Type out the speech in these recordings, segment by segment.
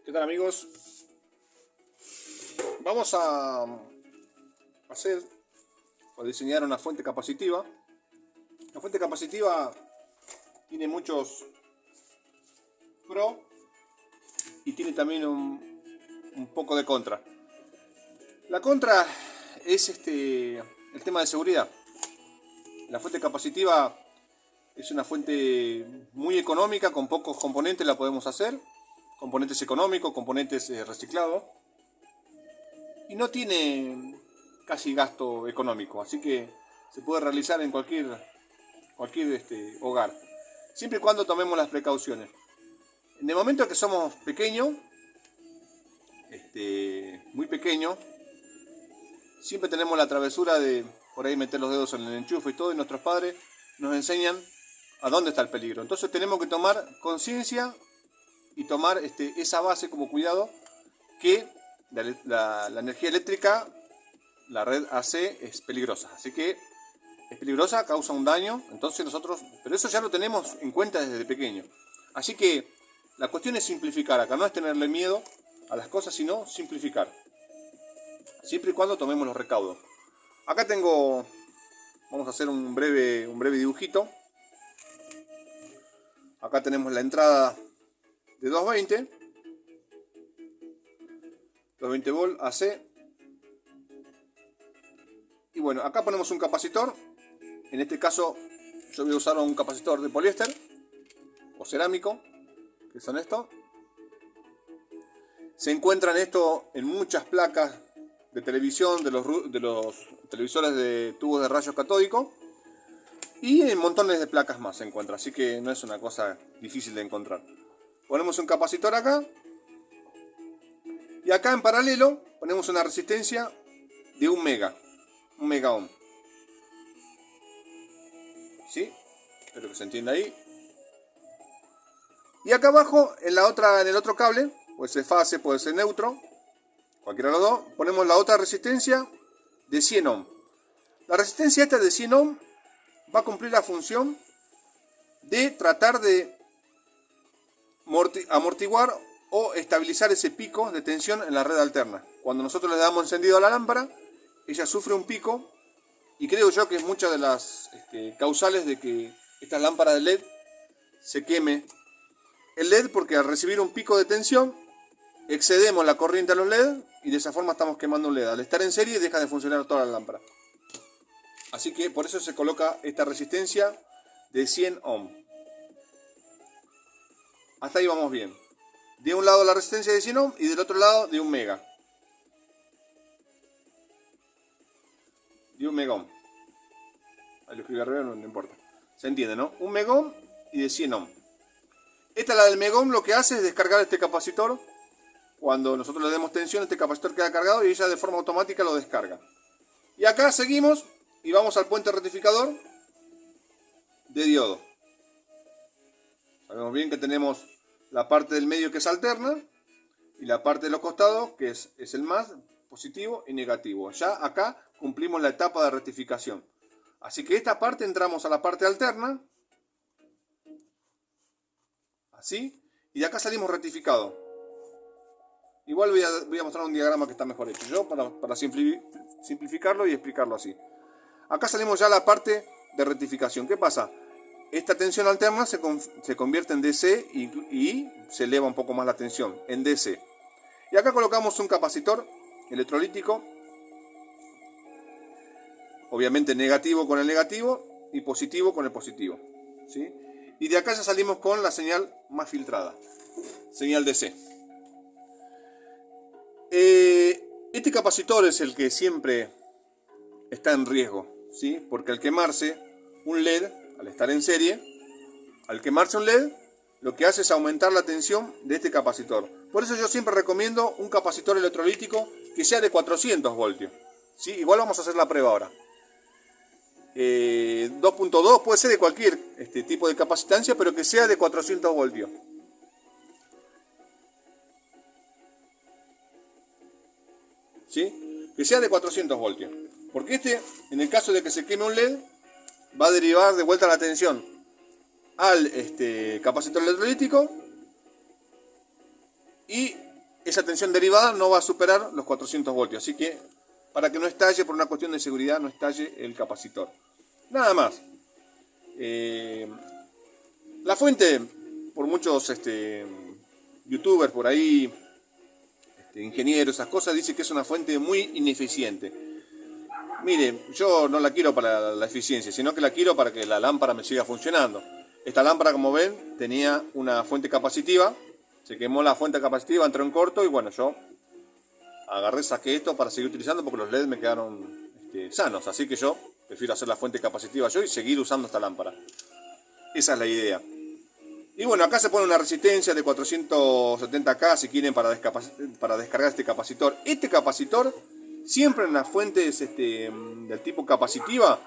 ¿Qué tal, amigos? Vamos a hacer o diseñar una fuente capacitiva. La fuente capacitiva tiene muchos pro y tiene también un poco de contra. La contra es el tema de seguridad. La fuente capacitiva es una fuente muy económica, con pocos componentes la podemos hacer. Componentes económicos, componentes reciclados. Y no tiene casi gasto económico, así que se puede realizar en cualquier hogar, siempre y cuando tomemos las precauciones. En el momento que somos pequeños, muy pequeños, siempre tenemos la travesura de por ahí meter los dedos en el enchufe y todo, y nuestros padres nos enseñan a dónde está el peligro. Entonces tenemos que tomar conciencia y tomar esa base como cuidado, que la energía eléctrica, la red AC es peligrosa, así que es peligrosa, causa un daño, entonces nosotros, pero eso ya lo tenemos en cuenta desde pequeño. Así que la cuestión es simplificar, acá no es tenerle miedo a las cosas, sino simplificar, siempre y cuando tomemos los recaudos. Acá vamos a hacer un breve dibujito. Acá tenemos la entrada de 220 volt AC. Y bueno, acá ponemos un capacitor. En este caso yo voy a usar un capacitor de poliéster o cerámico, que son estos. Se encuentran esto en muchas placas de televisión, de los televisores de tubos de rayos catódicos, y en montones de placas más se encuentra, así que no es una cosa difícil de encontrar. Ponemos un capacitor acá, y acá en paralelo ponemos una resistencia de 1 mega ohm. ¿Sí? Espero que se entienda ahí. Y acá abajo, en el otro cable, puede ser fase, puede ser neutro, cualquiera de los dos, ponemos la otra resistencia de 100 ohm. La resistencia esta de 100 ohm va a cumplir la función de tratar de amortiguar o estabilizar ese pico de tensión en la red alterna. Cuando nosotros le damos encendido a la lámpara, ella sufre un pico, y creo yo que es muchas de las causales de que estas lámparas de LED se queme el LED, porque al recibir un pico de tensión excedemos la corriente a los LED y de esa forma estamos quemando un LED. Al estar en serie deja de funcionar toda la lámpara. Así que por eso se coloca esta resistencia de 100 ohm. Hasta ahí vamos bien. De un lado la resistencia de 100 ohm y del otro lado de 1 mega. De 1 mega ohm. Ahí lo escribí arriba, no importa. Se entiende, ¿no? 1 mega ohm y de 100 ohm. Esta, la del mega ohm, lo que hace es descargar este capacitor. Cuando nosotros le demos tensión, este capacitor queda cargado y ella de forma automática lo descarga. Y acá seguimos y vamos al puente rectificador de diodo. Sabemos bien que tenemos la parte del medio, que es alterna, y la parte de los costados, que es el más positivo y negativo. Ya acá cumplimos la etapa de rectificación. Así que esta parte entramos a la parte alterna, así, y de acá salimos rectificados. Igual voy a mostrar un diagrama que está mejor hecho yo para simplificarlo y explicarlo así. Acá salimos ya a la parte de rectificación. ¿Qué pasa? Esta tensión alterna se convierte en DC y se eleva un poco más la tensión en DC. Y acá colocamos un capacitor electrolítico, obviamente negativo con el negativo y positivo con el positivo, ¿sí? Y de acá ya salimos con la señal más filtrada, señal DC. Este capacitor es el que siempre está en riesgo, ¿sí? Porque al quemarse un LED, al estar en serie, al quemarse un LED, lo que hace es aumentar la tensión de este capacitor. Por eso yo siempre recomiendo un capacitor electrolítico que sea de 400 voltios, ¿sí? Igual vamos a hacer la prueba ahora. 2.2 puede ser de cualquier tipo de capacitancia, pero que sea de 400 voltios. ¿Sí? Que sea de 400 voltios. Porque en el caso de que se queme un LED, va a derivar de vuelta la tensión al capacitor electrolítico y esa tensión derivada no va a superar los 400 voltios. Así que para que no estalle, por una cuestión de seguridad, no estalle el capacitor. Nada más. La fuente, por muchos youtubers por ahí, ingenieros, esas cosas, dice que es una fuente muy ineficiente. Mire, yo no la quiero para la eficiencia, sino que la quiero para que la lámpara me siga funcionando. Esta lámpara, como ven, tenía una fuente capacitiva. Se quemó la fuente capacitiva, entró en corto y bueno, yo agarré, saqué esto para seguir utilizando porque los LED me quedaron sanos. Así que yo prefiero hacer la fuente capacitiva yo y seguir usando esta lámpara. Esa es la idea. Y bueno, acá se pone una resistencia de 470K si quieren para descargar este capacitor. Este capacitor, siempre en las fuentes del tipo capacitiva,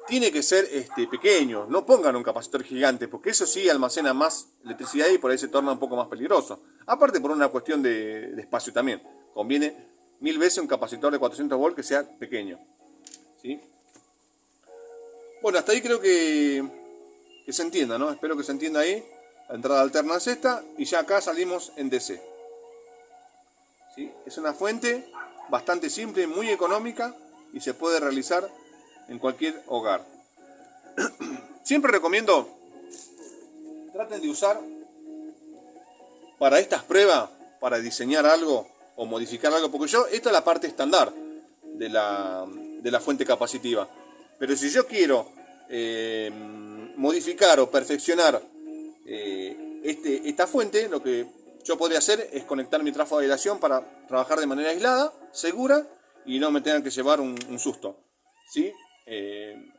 tiene que ser pequeño. No pongan un capacitor gigante, porque eso sí almacena más electricidad y por ahí se torna un poco más peligroso. Aparte por una cuestión de espacio también. Conviene 1000 veces un capacitor de 400 volts que sea pequeño. ¿Sí? Bueno, hasta ahí creo que se entienda, ¿no? Espero que se entienda ahí. La entrada alterna es esta y ya acá salimos en DC. ¿Sí? Es una fuente bastante simple, muy económica y se puede realizar en cualquier hogar. Siempre recomiendo, traten de usar para estas pruebas, para diseñar algo o modificar algo, porque esta es la parte estándar de la fuente capacitiva. Pero si yo quiero modificar o perfeccionar esta fuente, lo que yo podría hacer es conectar mi trafo de aislación para trabajar de manera aislada, segura y no me tengan que llevar un susto. ¿Sí?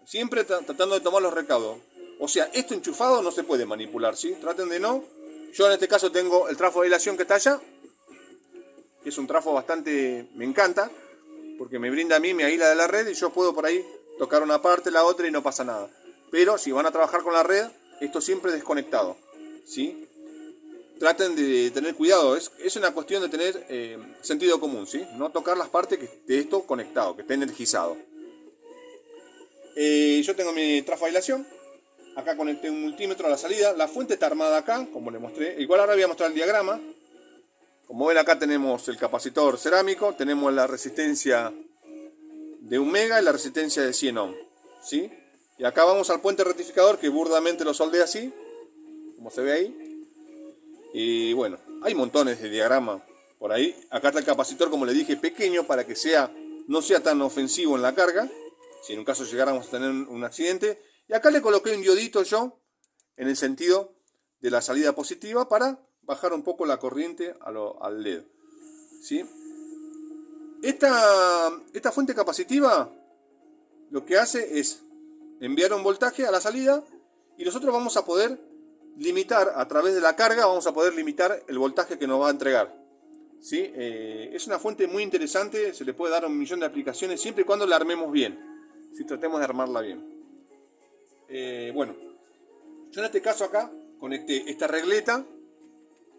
Siempre tratando de tomar los recaudos. O sea, esto enchufado no se puede manipular, ¿sí? Traten de no. Yo en este caso tengo el trafo de aislación que está allá, que es un trafo bastante, me encanta, porque me brinda a mí, me aísla de la red y yo puedo por ahí tocar una parte, la otra y no pasa nada. Pero si van a trabajar con la red, esto siempre desconectado, ¿sí? Traten de tener cuidado, es una cuestión de tener sentido común, ¿sí? No tocar las partes de esto conectado, que esté energizado. Yo tengo mi trafo de aislación, acá conecté un multímetro a la salida, la fuente está armada acá, como les mostré, igual ahora voy a mostrar el diagrama. Como ven acá tenemos el capacitor cerámico, tenemos la resistencia de 1 mega y la resistencia de 100 ohm, ¿sí? Y acá vamos al puente rectificador que burdamente lo soldé así, como se ve ahí. Y bueno, hay montones de diagramas por ahí. Acá está el capacitor, como le dije, pequeño para que no sea tan ofensivo en la carga, si en un caso llegáramos a tener un accidente. Y acá le coloqué un diodito yo en el sentido de la salida positiva para bajar un poco la corriente al LED, ¿sí? Esta fuente capacitiva lo que hace es enviar un voltaje a la salida y nosotros vamos a poder limitar, a través de la carga, vamos a poder limitar el voltaje que nos va a entregar, ¿sí? Es una fuente muy interesante, se le puede dar 1.000.000 de aplicaciones siempre y cuando la armemos bien, si tratemos de armarla bien. Bueno, yo en este caso acá conecté esta regleta,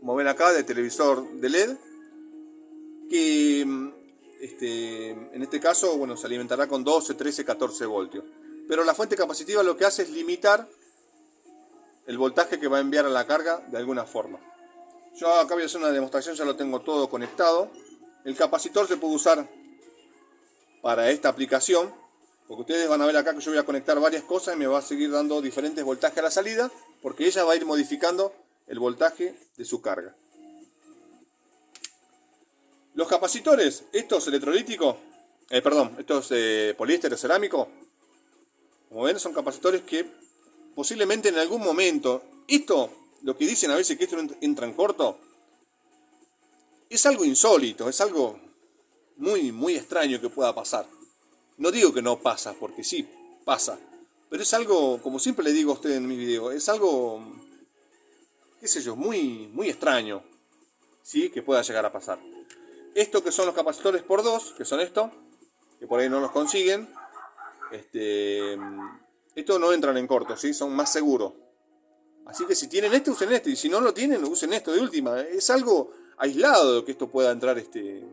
como ven acá, de televisor de LED, que en este caso, bueno, se alimentará con 12, 13, 14 voltios. Pero la fuente capacitiva lo que hace es limitar el voltaje que va a enviar a la carga de alguna forma. Yo acá voy a hacer una demostración, ya lo tengo todo conectado. El capacitor se puede usar para esta aplicación, porque ustedes van a ver acá que yo voy a conectar varias cosas y me va a seguir dando diferentes voltajes a la salida, porque ella va a ir modificando el voltaje de su carga. Los capacitores, estos electrolíticos, estos poliéster cerámico, como ven, son capacitores que posiblemente en algún momento, lo que dicen a veces que esto entra en corto, es algo insólito, es algo muy, muy extraño que pueda pasar. No digo que no pasa, porque sí, pasa. Pero es algo, como siempre le digo a ustedes en mis videos, es algo, qué sé yo, muy, muy extraño, ¿sí? Que pueda llegar a pasar. Esto que son los capacitores por 2, que son estos, que por ahí no los consiguen, estos no entran en corto, ¿sí? Son más seguros. Así que si tienen usen y si no lo tienen, usen esto de última. Es algo aislado de que esto pueda entrar,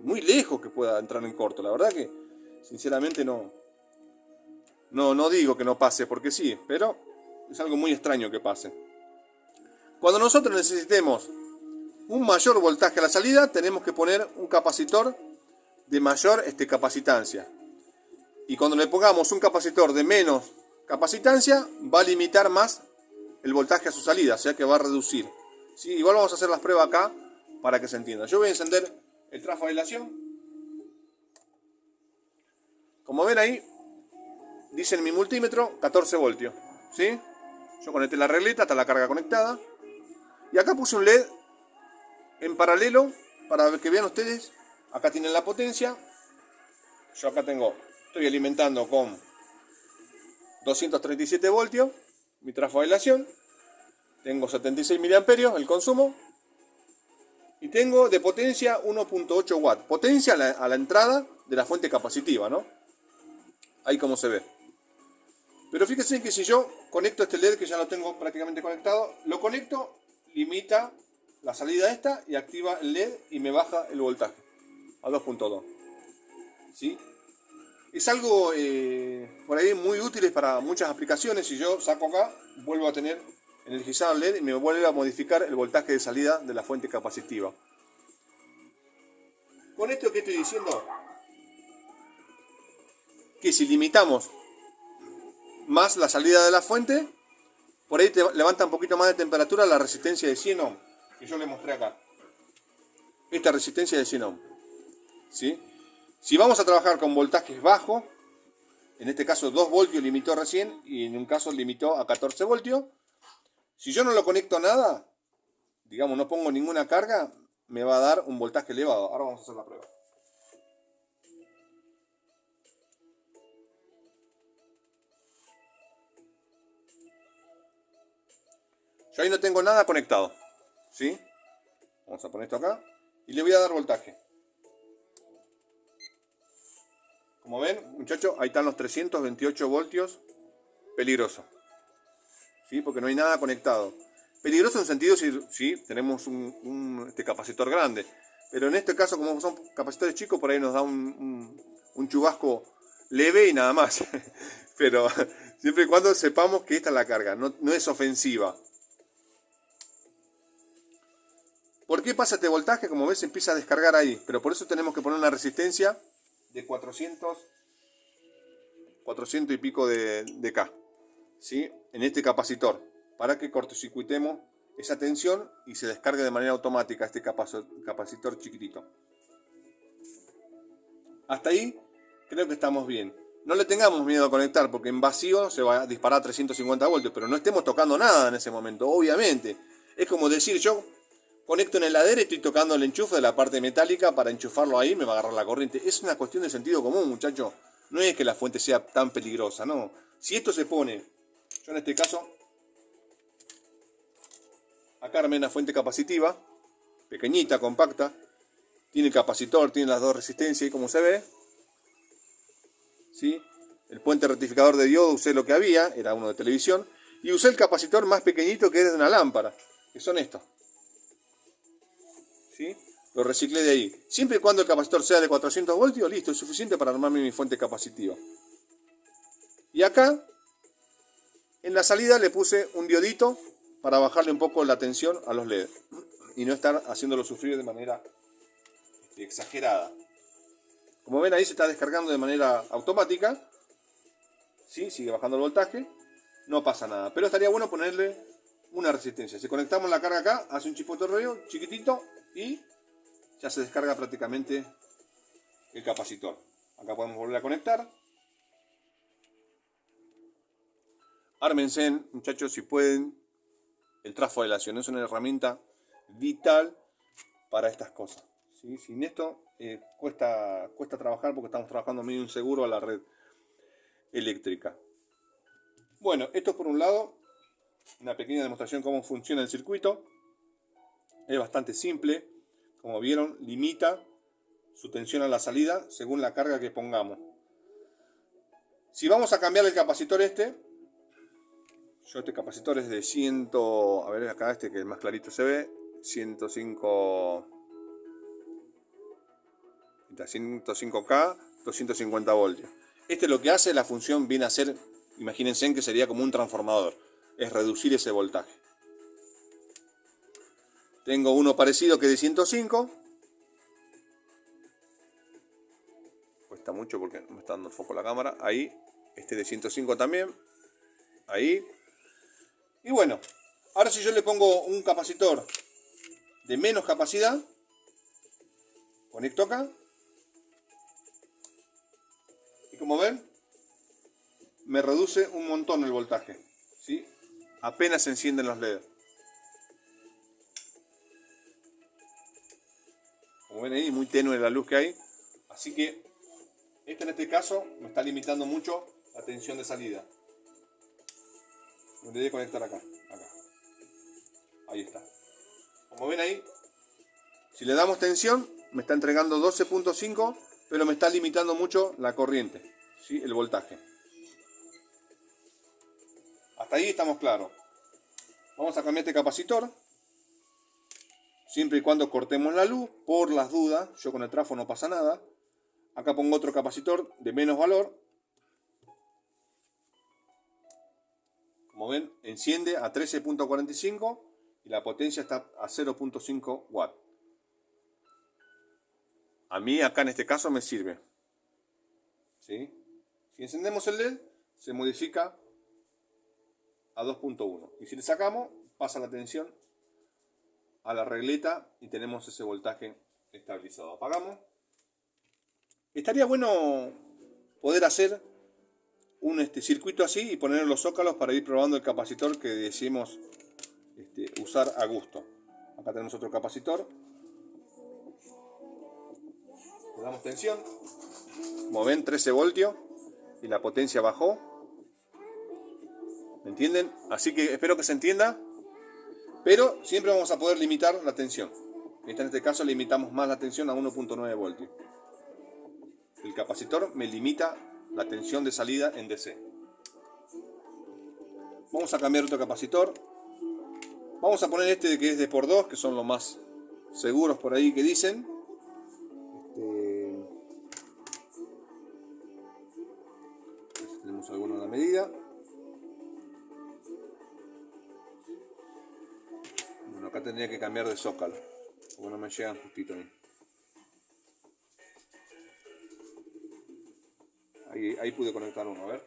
muy lejos que pueda entrar en corto. La verdad que, sinceramente, no digo que no pase, porque sí, pero es algo muy extraño que pase. Cuando nosotros necesitemos un mayor voltaje a la salida, tenemos que poner un capacitor de mayor capacitancia. Y cuando le pongamos un capacitor de menos capacitancia, va a limitar más el voltaje a su salida, o sea que va a reducir. ¿Sí? Igual vamos a hacer las pruebas acá para que se entienda. Yo voy a encender el trafo de aislación. Como ven ahí, dice en mi multímetro 14 voltios. ¿Sí? Yo conecté la regleta, está la carga conectada. Y acá puse un LED en paralelo para que vean ustedes. Acá tienen la potencia. Yo acá estoy alimentando con 237 voltios mi trafo de aislación. Tengo 76 miliamperios el consumo. Y tengo de potencia 1.8 watts. Potencia a la entrada de la fuente capacitiva, ¿no? Ahí como se ve. Pero fíjense que si yo conecto este LED, que ya lo tengo prácticamente conectado, lo conecto, limita la salida esta y activa el LED y me baja el voltaje a 2.2. ¿Sí? Es algo por ahí muy útil para muchas aplicaciones. Si yo saco acá, vuelvo a tener energizado el LED y me vuelve a modificar el voltaje de salida de la fuente capacitiva. Con esto que estoy diciendo, que si limitamos más la salida de la fuente, por ahí te levanta un poquito más de temperatura la resistencia de 100 ohm, que yo le mostré acá. Esta resistencia de 100 ohm. ¿Sí? Si vamos a trabajar con voltajes bajos, en este caso 2 voltios limitó recién y en un caso limitó a 14 voltios, si yo no lo conecto a nada, digamos no pongo ninguna carga, me va a dar un voltaje elevado. Ahora vamos a hacer la prueba. Yo ahí no tengo nada conectado. ¿Sí? Vamos a poner esto acá y le voy a dar voltaje. Como ven, muchachos, ahí están los 328 voltios. Peligroso. ¿Sí? Porque no hay nada conectado. Peligroso en sentido si tenemos un capacitor grande. Pero en este caso, como son capacitores chicos, por ahí nos da un chubasco leve y nada más. Pero siempre y cuando sepamos que esta es la carga, no es ofensiva. ¿Por qué pasa este voltaje? Como ves, empieza a descargar ahí. Pero por eso tenemos que poner una resistencia de 400 y pico de K. ¿Sí? En este capacitor. Para que cortocircuitemos esa tensión y se descargue de manera automática este capacitor chiquitito. Hasta ahí creo que estamos bien. No le tengamos miedo a conectar porque en vacío se va a disparar a 350 voltios. Pero no estemos tocando nada en ese momento, obviamente. Es como decir, yo conecto en el heladero y estoy tocando el enchufe de la parte metálica para enchufarlo ahí y me va a agarrar la corriente. Es una cuestión de sentido común, muchachos. No es que la fuente sea tan peligrosa, no. Si esto se pone, yo en este caso, acá armé una fuente capacitiva, pequeñita, compacta. Tiene capacitor, tiene las dos resistencias ahí como se ve. ¿Sí? El puente rectificador de diodo usé lo que había, era uno de televisión. Y usé el capacitor más pequeñito que es de una lámpara, que son estos. ¿Sí? Lo reciclé de ahí. Siempre y cuando el capacitor sea de 400 voltios, listo, es suficiente para armarme mi fuente capacitiva. Y acá, en la salida le puse un diodito para bajarle un poco la tensión a los LED. Y no estar haciéndolo sufrir de manera exagerada. Como ven ahí se está descargando de manera automática. ¿Sí? Sigue bajando el voltaje. No pasa nada. Pero estaría bueno ponerle una resistencia. Si conectamos la carga acá, hace un chipotorreo chiquitito y ya se descarga prácticamente el capacitor. Acá podemos volver a conectar. Ármense, muchachos, si pueden. El trafo de aislación es una herramienta vital para estas cosas. ¿Sí? Sin esto cuesta trabajar porque estamos trabajando medio inseguro a la red eléctrica. Bueno, esto es por un lado una pequeña demostración de cómo funciona el circuito. Es bastante simple. Como vieron, limita su tensión a la salida según la carga que pongamos. Si vamos a cambiar el capacitor este capacitor es de 100, a ver acá que es más clarito se ve, 105, 105K, 250 voltios. Lo que hace, la función viene a ser, imagínense que sería como un transformador, es reducir ese voltaje. Tengo uno parecido que es de 105. Cuesta mucho porque no me está dando el foco la cámara. Ahí, este de 105 también. Ahí. Y bueno, ahora si yo le pongo un capacitor de menos capacidad, conecto acá. Y como ven, me reduce un montón el voltaje, ¿sí? Apenas se encienden los LED. Como ven ahí, muy tenue la luz que hay. Así que en este caso me está limitando mucho la tensión de salida. Me debe conectar acá. Ahí está. Como ven ahí, si le damos tensión, me está entregando 12.5, pero me está limitando mucho la corriente, ¿sí? El voltaje. Hasta ahí estamos claros. Vamos a cambiar este capacitor. Siempre y cuando cortemos la luz, por las dudas, yo con el trafo no pasa nada. Acá pongo otro capacitor de menos valor. Como ven, enciende a 13.45 y la potencia está a 0.5 watts. A mí acá en este caso me sirve, ¿sí? Si encendemos el LED, se modifica a 2.1. Y si le sacamos, pasa la tensión a la regleta y tenemos ese voltaje estabilizado. Apagamos. Estaría bueno poder hacer un circuito así y poner los zócalos para ir probando el capacitor que decidimos usar a gusto. Acá tenemos otro capacitor. Le damos tensión. Como ven, 13 voltios y la potencia bajó. ¿Me entienden? Así que espero que se entienda. Pero siempre vamos a poder limitar la tensión. En este caso limitamos más la tensión a 1.9 voltios. El capacitor me limita la tensión de salida en DC. Vamos a cambiar otro capacitor. Vamos a poner este que es de por 2, que son los más seguros por ahí que dicen. Tenemos alguno a la medida. Bueno, acá tendría que cambiar de zócalo, porque no me llegan justito a mí. Ahí pude conectar uno, a ver.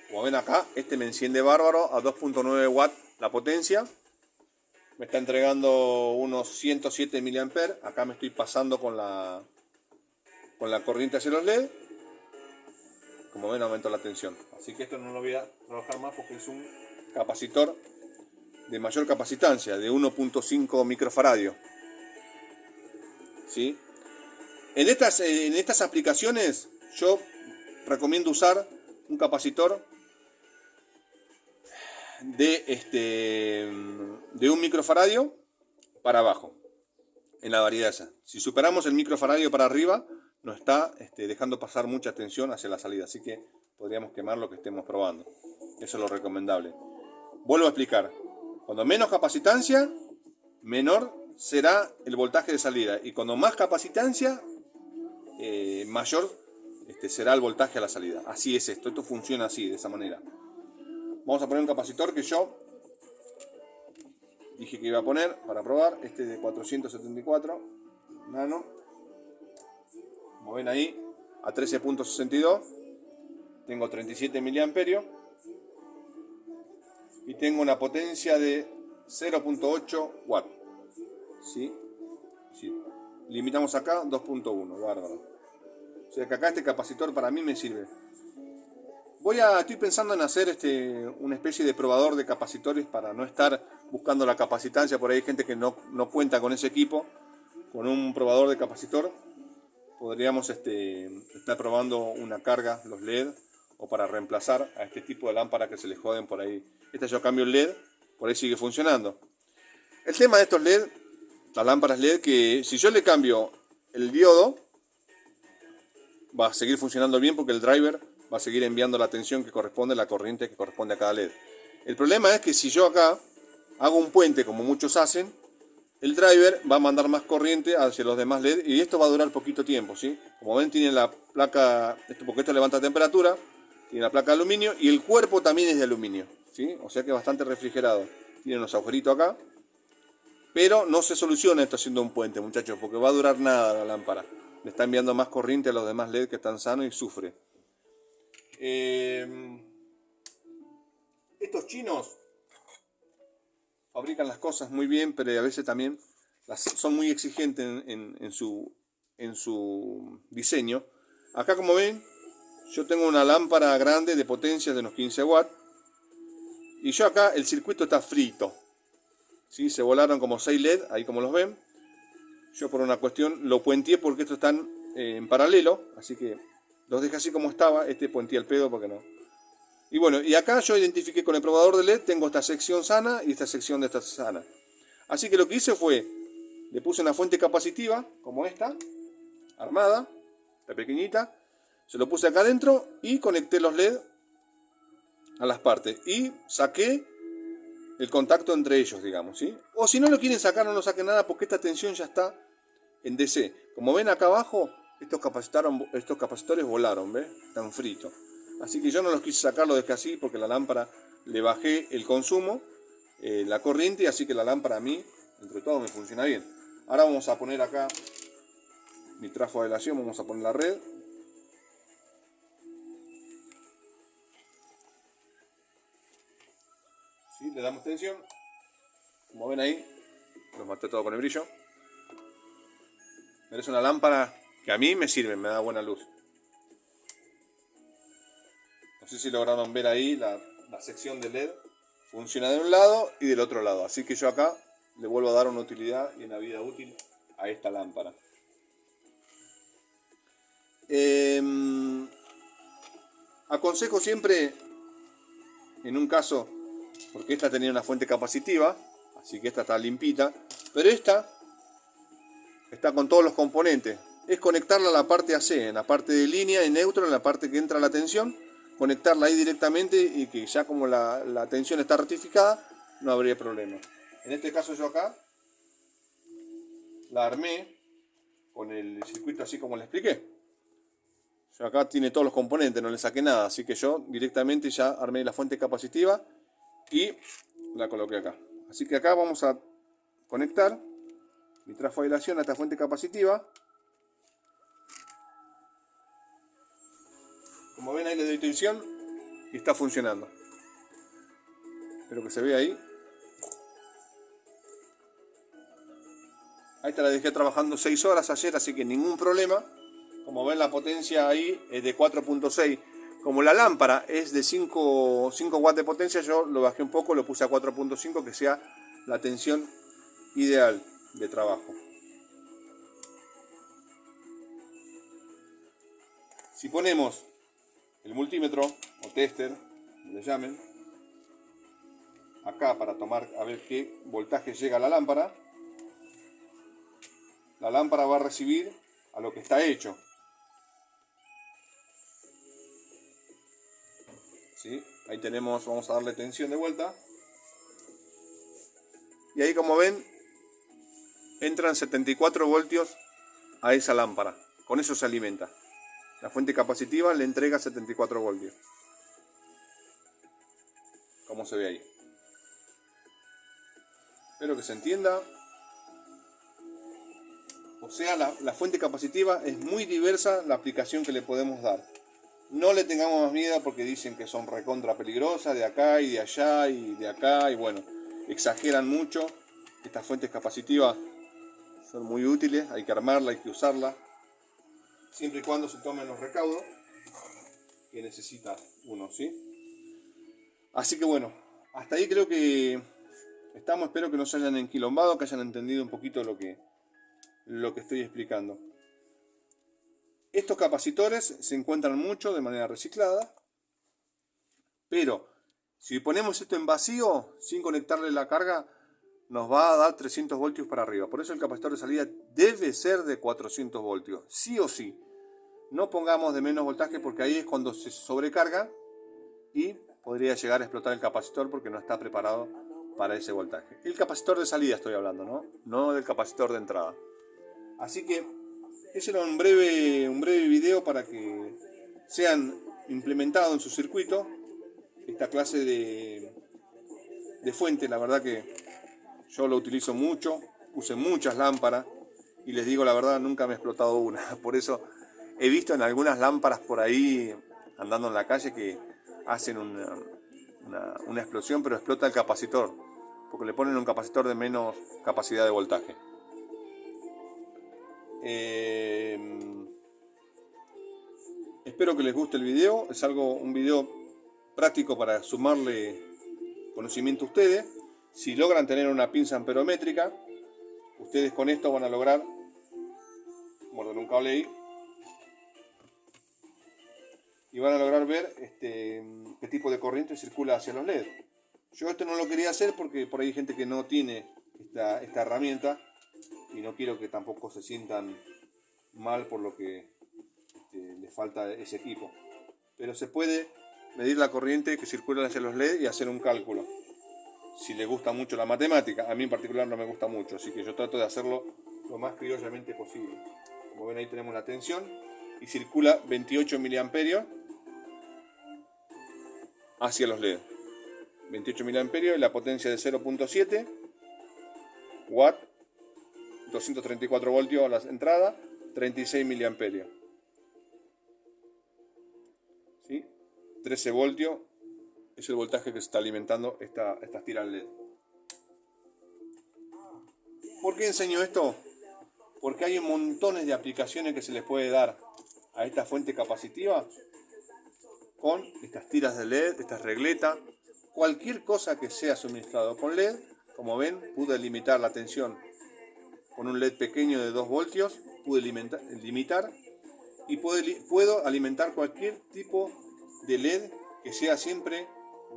Como ven acá, me enciende bárbaro a 2.9 watts la potencia. Me está entregando unos 107 mA. Acá me estoy pasando con la corriente hacia los LED. Como ven, aumento la tensión. Así que esto no lo voy a trabajar más porque es un capacitor de mayor capacitancia, de 1.5 microfaradios. ¿Sí? En estas aplicaciones yo recomiendo usar un capacitor de 1 microfaradio para abajo, en la variedad esa. Si superamos el microfaradio para arriba, nos está dejando pasar mucha tensión hacia la salida, así que podríamos quemar lo que estemos probando. Eso es lo recomendable. Vuelvo a explicar. Cuando menos capacitancia, menor será el voltaje de salida, y cuando más capacitancia, mayor será el voltaje a la salida. Así es esto funciona así, de esa manera. Vamos a poner un capacitor que yo dije que iba a poner para probar, de 474 nano. Como ven ahí, a 13.62, tengo 37 miliamperios y tengo una potencia de 0.8 watts. ¿Sí? Sí. Limitamos acá 2.1, bárbaro. O sea que acá este capacitor para mí me sirve. Estoy pensando en hacer una especie de probador de capacitores para no estar buscando la capacitancia. Por ahí hay gente que no cuenta con ese equipo. Con un probador de capacitor podríamos estar probando una carga, los LED, o para reemplazar a este tipo de lámpara que se les joden por ahí. Yo cambio el LED, por ahí sigue funcionando. El tema de estos LED, las lámparas LED, que si yo le cambio el diodo, va a seguir funcionando bien porque el driver va a seguir enviando la tensión que corresponde, la corriente que corresponde a cada LED. El problema es que si yo acá hago un puente, como muchos hacen, el driver va a mandar más corriente hacia los demás LED y esto va a durar poquito tiempo, ¿sí? Como ven, tiene la placa, porque esto levanta temperatura, tiene la placa de aluminio y el cuerpo también es de aluminio, ¿sí? O sea que es bastante refrigerado. Tiene unos agujeritos acá Pero no se soluciona esto haciendo un puente, muchachos, porque va a durar nada la lámpara. Le está enviando más corriente a los demás LED que están sanos y sufre. Estos chinos fabrican las cosas muy bien, pero a veces también son muy exigentes en su diseño. Acá, como ven, yo tengo una lámpara grande de potencia de unos 15 watts. Y yo acá el circuito está frito. ¿Sí? Se volaron como 6 LED, ahí como los ven. Yo por una cuestión lo puenteé porque estos están en paralelo. Así que los dejé así como estaba. Este puenteé al pedo porque no. Y bueno, y acá yo identifiqué con el probador de LED. Tengo esta sección sana y esta sección de esta sana. Así que lo que hice fue, le puse una fuente capacitiva como esta, armada, esta pequeñita. Se lo puse acá adentro y conecté los LED a las partes. Y saqué el contacto entre ellos, digamos, ¿sí? O si no lo quieren sacar, no lo saquen nada porque esta tensión ya está en DC. Como ven acá abajo, estos capacitores volaron, ¿ves? Están fritos. Así que yo no los quise sacar, lo dejé así porque la lámpara le bajé el consumo, la corriente, así que la lámpara a mí, entre todo, me funciona bien. Ahora vamos a poner acá mi trafo de aislación, vamos a poner la red. ¿Sí? Le damos tensión. Como ven ahí, los maté todo con el brillo. Pero es una lámpara que a mí me sirve, me da buena luz. No sé si lograron ver ahí la sección de LED. Funciona de un lado y del otro lado. Así que yo acá le vuelvo a dar una utilidad y una vida útil a esta lámpara. Aconsejo siempre, en un caso, porque esta tenía una fuente capacitiva, así que esta está limpita, pero esta está con todos los componentes. Es conectarla a la parte AC, en la parte de línea y neutro, en la parte que entra la tensión, conectarla ahí directamente y que ya como la tensión está rectificada, no habría problema. En este caso yo acá la armé con el circuito así como le expliqué. Yo acá tiene todos los componentes, no le saqué nada, así que yo directamente ya armé la fuente capacitiva y la coloqué acá. Así que acá vamos a conectar mi trafo de aislación a esta fuente capacitiva. Como ven ahí le doy tensión y está funcionando. Espero que se vea ahí. Ahí esta la dejé trabajando 6 horas ayer, así que ningún problema. Como ven la potencia ahí es de 4.6. Como la lámpara es de 5 watts de potencia, yo lo bajé un poco, lo puse a 4.5, que sea la tensión ideal de trabajo. Si ponemos el multímetro o tester, como le llamen, acá para tomar a ver qué voltaje llega a la lámpara va a recibir a lo que está hecho. ¿Sí? Ahí tenemos, vamos a darle tensión de vuelta. Y ahí como ven, entran 74 voltios a esa lámpara. Con eso se alimenta. La fuente capacitiva le entrega 74 voltios. Como se ve ahí. Espero que se entienda. O sea, la fuente capacitiva es muy diversa la aplicación que le podemos dar. No le tengamos más miedo porque dicen que son recontra peligrosas de acá y de allá y de acá. Y bueno, exageran mucho. Estas fuentes capacitivas son muy útiles, hay que armarla, hay que usarla. Siempre y cuando se tomen los recaudos que necesita uno, ¿sí? Así que bueno, hasta ahí creo que estamos. Espero que no se hayan enquilombado, que hayan entendido un poquito lo que estoy explicando. Estos capacitores se encuentran mucho de manera reciclada, pero si ponemos esto en vacío, sin conectarle la carga, nos va a dar 300 voltios para arriba. Por eso el capacitor de salida debe ser de 400 voltios, sí o sí. No pongamos de menos voltaje porque ahí es cuando se sobrecarga y podría llegar a explotar el capacitor porque no está preparado para ese voltaje. El capacitor de salida estoy hablando, ¿no? No del capacitor de entrada. Así que ese era un breve video para que sean implementados en su circuito esta clase de fuente. La verdad que Yo lo utilizo mucho, puse muchas lámparas y les digo la verdad, nunca me ha explotado una. Por eso he visto en algunas lámparas por ahí andando en la calle que hacen una explosión, pero explota el capacitor, porque le ponen un capacitor de menos capacidad de voltaje. Espero que les guste el video. Es un video práctico para sumarle conocimiento a ustedes. Si logran tener una pinza amperométrica, ustedes con esto van a lograr morder un cable ahí y van a lograr ver qué tipo de corriente circula hacia los LED. Yo esto no lo quería hacer porque por ahí hay gente que no tiene esta herramienta y no quiero que tampoco se sientan mal por lo que les falta ese equipo. Pero se puede medir la corriente que circula hacia los LED y hacer un cálculo. Si les gusta mucho la matemática, a mí en particular no me gusta mucho, así que yo trato de hacerlo lo más criollamente posible. Como ven ahí tenemos la tensión y circula 28 miliamperios hacia los LED. 28 miliamperios y la potencia de 0.7 watt, 234 voltios a la entrada, 36 miliamperios. ¿Sí? 13 voltios es el voltaje que se está alimentando estas tiras LED. ¿Por qué enseño esto? Porque hay montones de aplicaciones que se les puede dar a esta fuente capacitiva con estas tiras de LED, estas regletas, cualquier cosa que sea suministrado con LED. Como ven, pude limitar la tensión con un LED pequeño de 2 voltios, pude limitar y puedo alimentar cualquier tipo de LED que sea siempre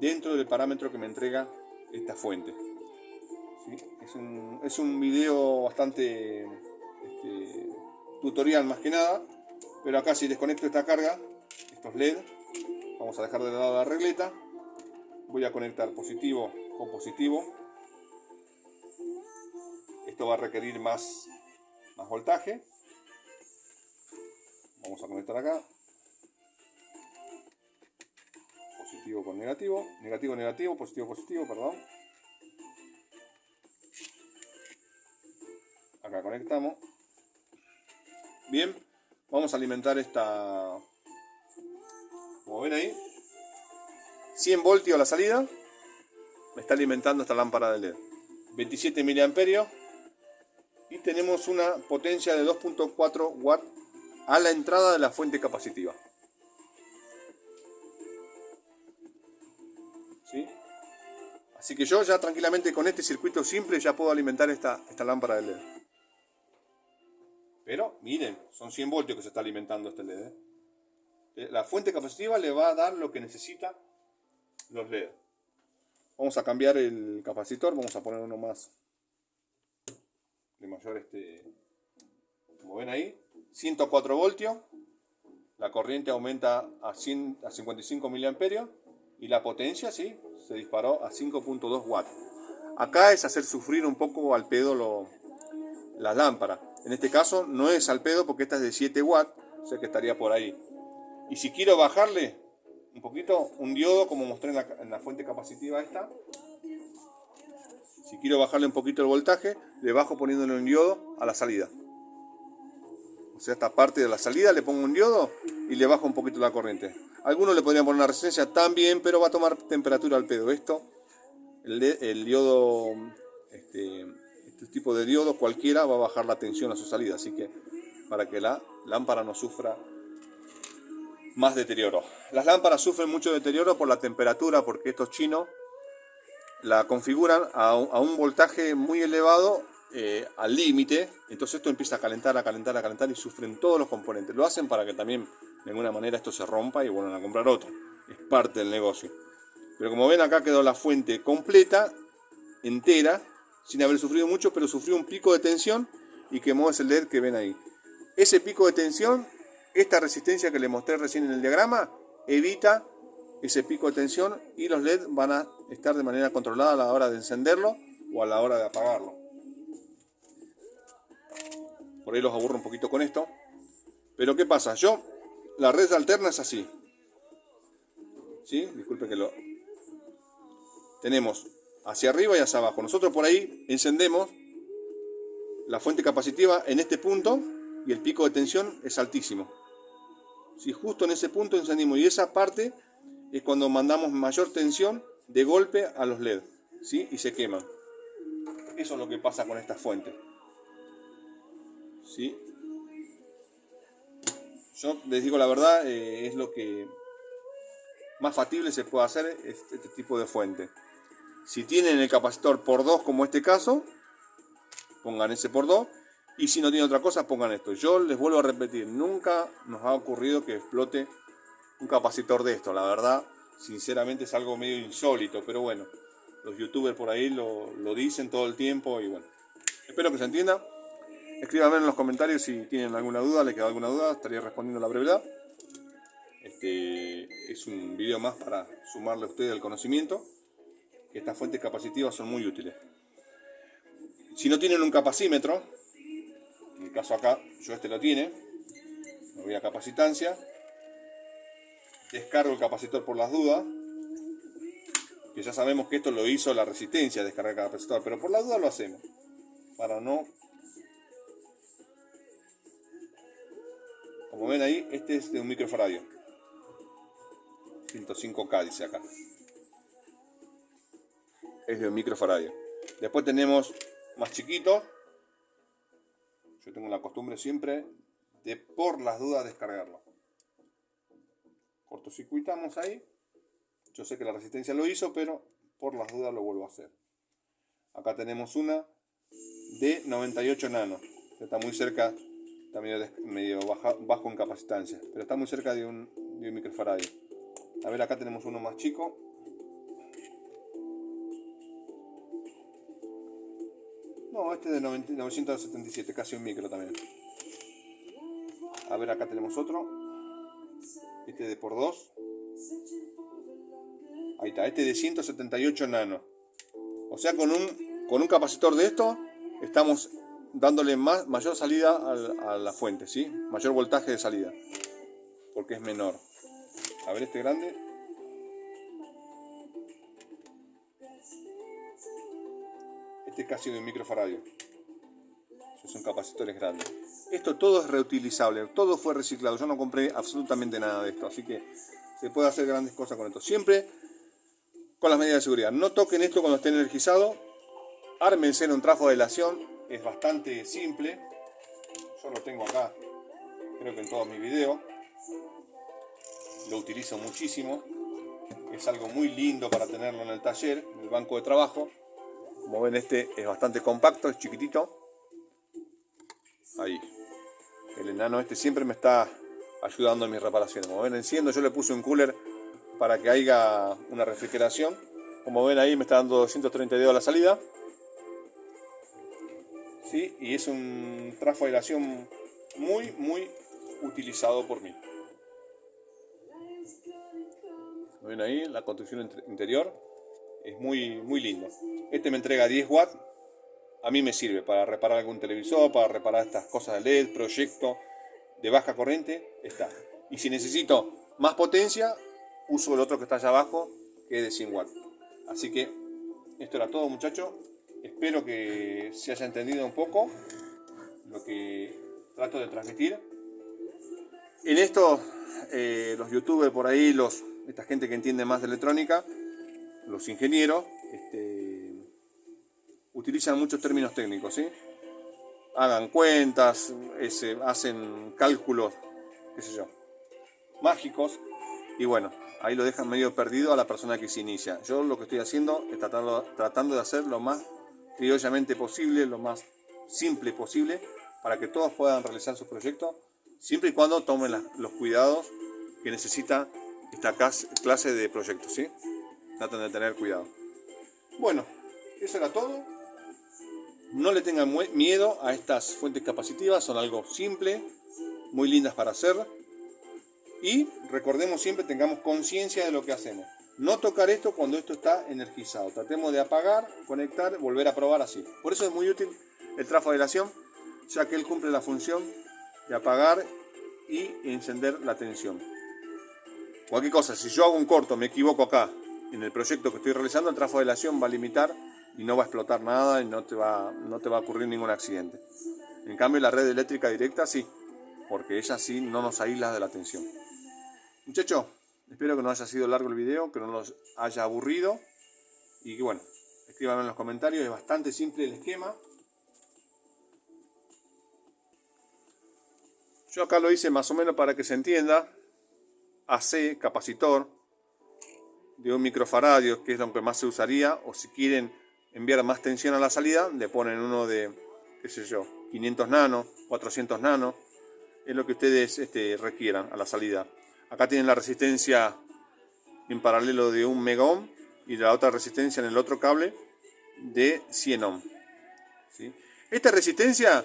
dentro del parámetro que me entrega esta fuente. ¿Sí? Es un video bastante tutorial más que nada, pero acá si desconecto esta carga, estos LED, vamos a dejar de lado la regleta, voy a conectar positivo con positivo. Esto va a requerir más voltaje. Vamos a conectar acá. Positivo con negativo. Negativo, negativo, positivo, positivo, perdón. Acá conectamos. Bien. Vamos a alimentar esta... Como ven ahí. 100 voltios a la salida. Me está alimentando esta lámpara de LED. 27 miliamperios. Y tenemos una potencia de 2.4 watts a la entrada de la fuente capacitiva. ¿Sí? Así que yo ya tranquilamente con este circuito simple ya puedo alimentar esta lámpara de LED. Pero miren, son 100 voltios que se está alimentando este LED. La fuente capacitiva le va a dar lo que necesita los LED. Vamos a cambiar el capacitor, vamos a poner uno más de mayor, como ven ahí, 104 voltios, la corriente aumenta a 55 miliamperios y la potencia sí, se disparó a 5.2 watts. Acá es hacer sufrir un poco al pedo la lámpara. En este caso no es al pedo porque esta es de 7 watts, o sea que estaría por ahí. Y si quiero bajarle un poquito, un diodo como mostré en la fuente capacitiva esta, si quiero bajarle un poquito el voltaje, le bajo poniéndole un diodo a la salida. O sea, esta parte de la salida le pongo un diodo y le bajo un poquito la corriente. Algunos le podrían poner una resistencia también, pero va a tomar temperatura al pedo. Esto, el diodo, este tipo de diodo cualquiera va a bajar la tensión a su salida. Así que para que la lámpara no sufra más deterioro. Las lámparas sufren mucho deterioro por la temperatura, porque estos chinos la configuran a un voltaje muy elevado, al límite. Entonces esto empieza a calentar, a calentar, a calentar y sufren todos los componentes. Lo hacen para que también de alguna manera esto se rompa y vuelvan a comprar otro. Es parte del negocio. Pero como ven acá quedó la fuente completa, entera, sin haber sufrido mucho, pero sufrió un pico de tensión y quemó ese LED que ven ahí. Ese pico de tensión, esta resistencia que les mostré recién en el diagrama, evita ese pico de tensión y los LED van a estar de manera controlada a la hora de encenderlo o a la hora de apagarlo. Por ahí los aburro un poquito con esto. Pero ¿qué pasa? La red alterna es así. ¿Sí? Disculpe que tenemos hacia arriba y hacia abajo. Nosotros por ahí encendemos la fuente capacitiva en este punto y el pico de tensión es altísimo. Si justo en ese punto encendimos, y esa parte es cuando mandamos mayor tensión de golpe a los LED, ¿sí? Y se queman. Eso es lo que pasa con esta fuente, ¿sí? Yo les digo la verdad, es lo que más factible se puede hacer este tipo de fuente. Si tienen el capacitor por 2 como este caso, pongan ese por 2. Y si no tienen otra cosa, pongan esto. Yo les vuelvo a repetir, nunca nos ha ocurrido que explote un capacitor de esto. La verdad, sinceramente es algo medio insólito, pero bueno, los youtubers por ahí lo dicen todo el tiempo y bueno. Espero que se entienda. Escríbanme en los comentarios si tienen alguna duda, les queda alguna duda, estaría respondiendo a la brevedad. Es un video más para sumarle a ustedes el conocimiento, que estas fuentes capacitivas son muy útiles. Si no tienen un capacímetro, en el caso acá, yo lo tiene, me voy a capacitancia, descargo el capacitor por las dudas, que ya sabemos que esto lo hizo la resistencia, descargar el capacitor, pero por las dudas lo hacemos, para no... Como ven ahí, este es de un microfaradio, 105K dice acá, es de un microfaradio. Después tenemos más chiquitos. Yo tengo la costumbre siempre de por las dudas descargarlo. Cortocircuitamos ahí. Yo sé que la resistencia lo hizo, pero por las dudas lo vuelvo a hacer. Acá tenemos una de 98 nano. Está muy cerca, está medio bajo en capacitancia, pero está muy cerca de un microfaradio. A ver, acá tenemos uno más chico. No, este es de 977, casi un micro también. A ver, acá tenemos otro. Este de por 2. Ahí está, este de 178 nano. O sea, con un capacitor de esto, estamos dándole mayor salida a la fuente, ¿sí? Mayor voltaje de salida, porque es menor. A ver este grande. Este es casi de un microfaradio. Son capacitores grandes. Esto todo es reutilizable, todo fue reciclado. Yo no compré absolutamente nada de esto, así que se puede hacer grandes cosas con esto. Siempre con las medidas de seguridad. No toquen esto cuando esté energizado. Ármense en un trafo de aislación. Es bastante simple. Yo lo tengo acá, creo que en todos mis videos. Lo utilizo muchísimo. Es algo muy lindo para tenerlo en el taller, en el banco de trabajo. Como ven, este es bastante compacto, es chiquitito. Ahí. El enano este siempre me está ayudando en mis reparaciones. Como ven, enciendo, yo le puse un cooler para que haya una refrigeración. Como ven ahí me está dando 232 a la salida. ¿Sí? Y es un trafo de aislación muy utilizado por mí. Como ven ahí, la construcción interior es muy lindo. Este me entrega 10 watts. A mí me sirve para reparar algún televisor, para reparar estas cosas de LED, proyecto de baja corriente, está. Y si necesito más potencia, uso el otro que está allá abajo, que es de 100 watts. Así que esto era todo, muchachos. Espero que se haya entendido un poco lo que trato de transmitir. En esto, los youtubers por ahí, esta gente que entiende más de electrónica, los ingenieros, utilizan muchos términos técnicos, ¿sí? Hagan cuentas, hacen cálculos, qué sé yo, mágicos, y bueno, ahí lo dejan medio perdido a la persona que se inicia. Yo lo que estoy haciendo es tratando de hacer lo más criollamente posible, lo más simple posible, para que todos puedan realizar sus proyectos, siempre y cuando tomen los cuidados que necesita esta clase de proyectos, ¿sí? Traten de tener cuidado. Bueno, eso era todo. No le tengan miedo a estas fuentes capacitivas, son algo simple, muy lindas para hacer. Y recordemos siempre, tengamos conciencia de lo que hacemos. No tocar esto cuando esto está energizado. Tratemos de apagar, conectar, volver a probar así. Por eso es muy útil el trafo de aislación, ya que él cumple la función de apagar y encender la tensión. Cualquier cosa, si yo hago un corto, me equivoco acá en el proyecto que estoy realizando el tráfago de aislación va a limitar y no va a explotar nada y no te va a ocurrir ningún accidente. En cambio la red eléctrica directa sí, porque ella sí no nos aísla de la tensión. Muchachos, espero que no haya sido largo el video, que no los haya aburrido y que bueno, escríbanme en los comentarios, es bastante simple el esquema. Yo acá lo hice más o menos para que se entienda. AC, capacitor de 1 microfaradio, que es lo que más se usaría, o si quieren enviar más tensión a la salida, le ponen uno de, qué sé yo, 500 nano, 400 nano, es lo que ustedes requieran a la salida. Acá tienen la resistencia en paralelo de 1 mega ohm y la otra resistencia en el otro cable de 100 ohm. ¿Sí? Esta resistencia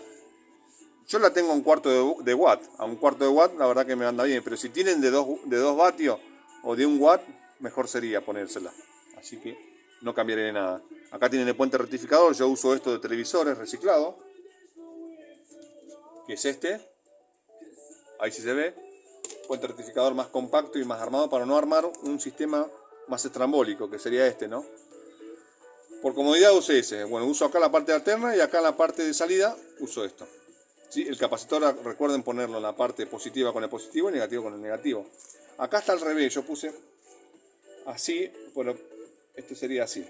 yo la tengo a 1/4 de watt. A 1/4 de watt la verdad que me anda bien, pero si tienen de 2 vatios o de 1 watt, mejor sería ponérsela. Así que no cambiaré nada. Acá tienen el puente rectificador, yo uso esto de televisores reciclado, que es este. Ahí sí se ve. Puente rectificador más compacto y más armado para no armar un sistema más estrambólico, que sería este, ¿no? Por comodidad uso ese. Bueno, uso acá la parte alterna y acá la parte de salida uso esto. ¿Sí? El capacitor, recuerden ponerlo en la parte positiva con el positivo y negativo con el negativo. Acá está al revés, yo puse así, bueno, esto sería así.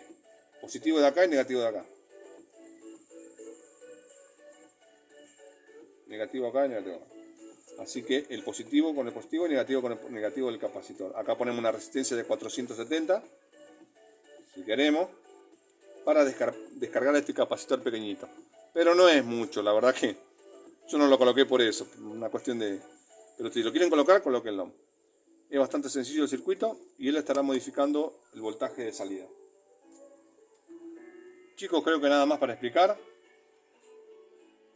Positivo de acá y negativo de acá. Negativo acá y negativo acá. Así que el positivo con el positivo y negativo con el negativo del capacitor. Acá ponemos una resistencia de 470, si queremos, para descargar este capacitor pequeñito. Pero no es mucho, la verdad que yo no lo coloqué por eso, una cuestión de... Pero si lo quieren colocar, colóquenlo. Es bastante sencillo el circuito y él estará modificando el voltaje de salida. Chicos, creo que nada más para explicar.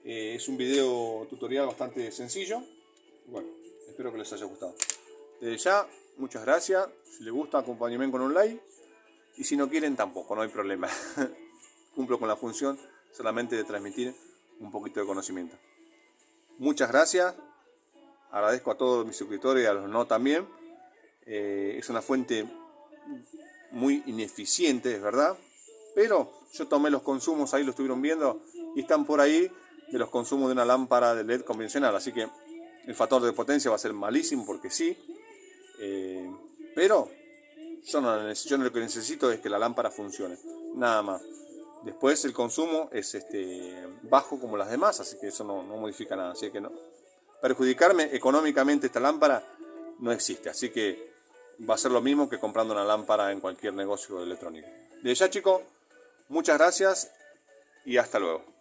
Es un video tutorial bastante sencillo. Bueno, espero que les haya gustado. Desde ya, muchas gracias. Si les gusta, acompáñenme con un like. Y si no quieren, tampoco, no hay problema. Cumplo con la función solamente de transmitir un poquito de conocimiento. Muchas gracias. Agradezco a todos mis suscriptores y a los no también. Es una fuente muy ineficiente, es verdad. Pero yo tomé los consumos, ahí lo estuvieron viendo, y están por ahí de los consumos de una lámpara de LED convencional. Así que el factor de potencia va a ser malísimo porque sí. Pero yo lo que necesito es que la lámpara funcione. Nada más. Después el consumo es bajo como las demás, así que eso no modifica nada. Así que no. Perjudicarme económicamente esta lámpara no existe. Así que va a ser lo mismo que comprando una lámpara en cualquier negocio electrónico. Desde ya, chicos, muchas gracias y hasta luego.